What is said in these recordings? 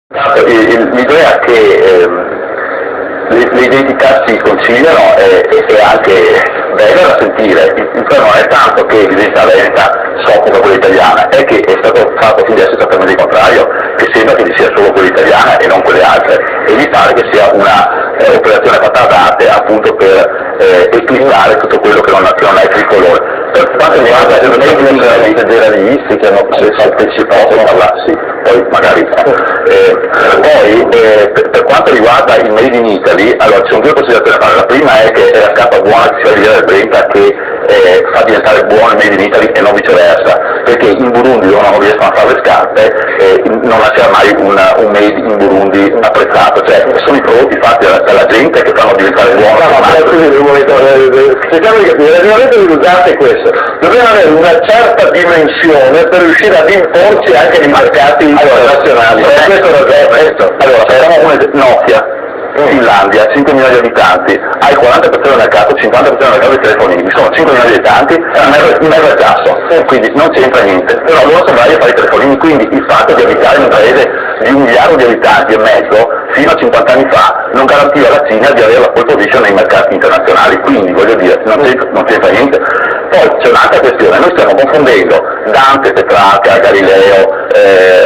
L'idea che le identità si conciliano è anche bella da sentire. Il problema non è tanto che l'identità veneta soffoca quella italiana, è che è stato fatto fin adesso esattamente il contrario, che sembra che ci sia solo quella italiana e non quelle altre, e mi pare che sia una operazione fatta ad arte appunto per eclissare tutto quello che non è tricolore. Per quanto riguarda i federalisti che hanno partecipato a parlarsi, poi magari poi per quanto riguarda il Made in Italy, allora ci sono due considerazioni da fare. La prima è che è la scarpa buona che si arriva del Brenta che fa diventare buono il Made in Italy e non viceversa, perché in Burundi dove non riescono a fare le scarpe non nascerà mai un Made in Burundi apprezzato, cioè sono i prodotti fatti dalla gente che fanno diventare buono. Cerchiamo di capire, il momento che usate questo, dobbiamo avere una certa dimensione per riuscire ad imporci anche nei mercati nazionali. Allora, facciamo Nokia, Finlandia, 5 milioni di abitanti, ha il 40% del mercato, 50% del mercato dei telefonini, sono 5 milioni di abitanti, un mezzo al tasso, quindi non c'entra niente, però loro sono bravi a fare i telefonini, quindi il fatto di abitare in un paese di 1 miliardo di abitanti e mezzo, fino a 50 anni fa, non garantiva alla Cina di avere la pole position nei mercati internazionali, quindi voglio dire, non c'entra niente. Poi c'è un'altra questione, noi stiamo confondendo Dante, Petrarca, Galileo,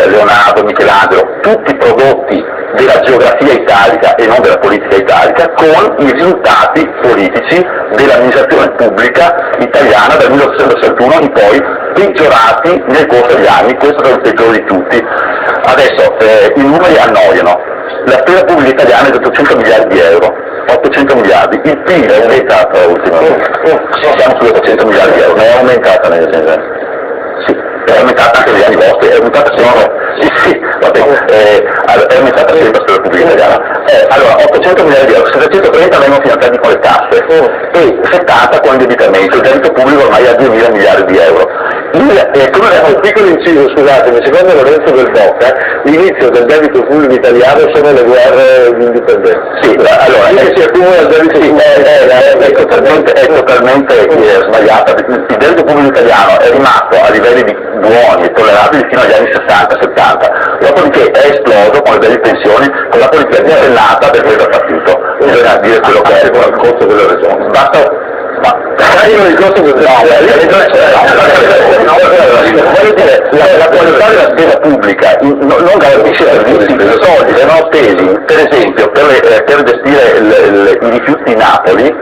Leonardo, Michelangelo, tutti prodotti della geografia italica e non della politica italica, con i risultati politici dell'amministrazione pubblica italiana dal 1861 in poi, peggiorati nel corso degli anni. Questo è il peggiore di tutti. Adesso i numeri annoiano, la spesa pubblica italiana è di 800 miliardi di euro, 800 miliardi, il PIL è aumentato ultimamente, siamo sugli 800 miliardi di euro, non è aumentata negli anni. Sì, è aumentata anche negli anni vostri, è aumentata sempre, è aumentata sempre la spesa pubblica italiana. Allora, 800 miliardi di euro, 730 vengono finanziati con le tasse e 70 con l'indebitamento, il debito pubblico ormai è a 2.000 miliardi di euro. Come un piccolo inciso, scusatemi, secondo Lorenzo Del Bocca, l'inizio del debito pubblico italiano sono le guerre di indipendenza. Sì, allora, si accumula il debito pubblico è totalmente sbagliata. Il debito pubblico italiano è rimasto a livelli buoni e tollerabili fino agli anni 60-70, dopodiché è esploso con le belle pensioni, con la politica disellata del quello partito. Bisogna dire quello che è il costo delle regioni. Basta. Voglio dire, la qualità della spesa pubblica non garantisce servizi, i soldi vengono spesi, per esempio, per gestire i rifiuti di Napoli,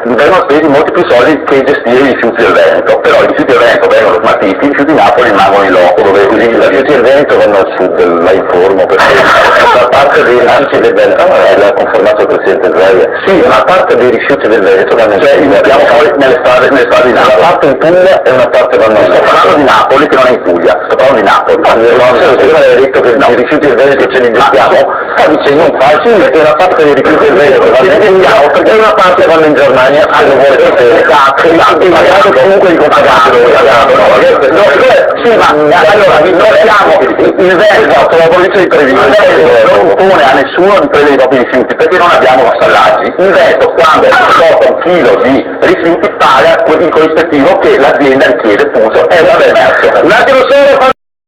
vengono spesi molti più soldi che gestire i rifiuti del Veneto, però i rifiuti del Veneto vengono smaltiti, i rifiuti di Napoli rimangono in loco, dove così i rifiuti del Veneto vanno al sud, la informo, perché la parte dei rifiuti del Veneto, l'ha confermato il Presidente Zaia, sì, una parte dei rifiuti del Veneto vanno in li mettiamo poi nelle strade di Napoli, una parte in Puglia e una parte vanno in Sto parlando di Napoli che non è in Puglia, sto parlando di Napoli. Prima avevi detto che i rifiuti del Veneto ce li investiamo, sta dicendo un falso, perché una parte dei rifiuti del Veneto vanno in Puglia e una parte vanno in Germania. Hanno vuole sapere magari comunque di compagare sì, ma allora noi abbiamo il Veneto la provincia di Treviso non pone a nessuno di prendere i propri rifiuti perché non abbiamo massaggi. Il Veneto quando porta un chilo di rifiuti paga il corrispettivo che l'azienda richiede, punto, è una emerso. Un attimo solo.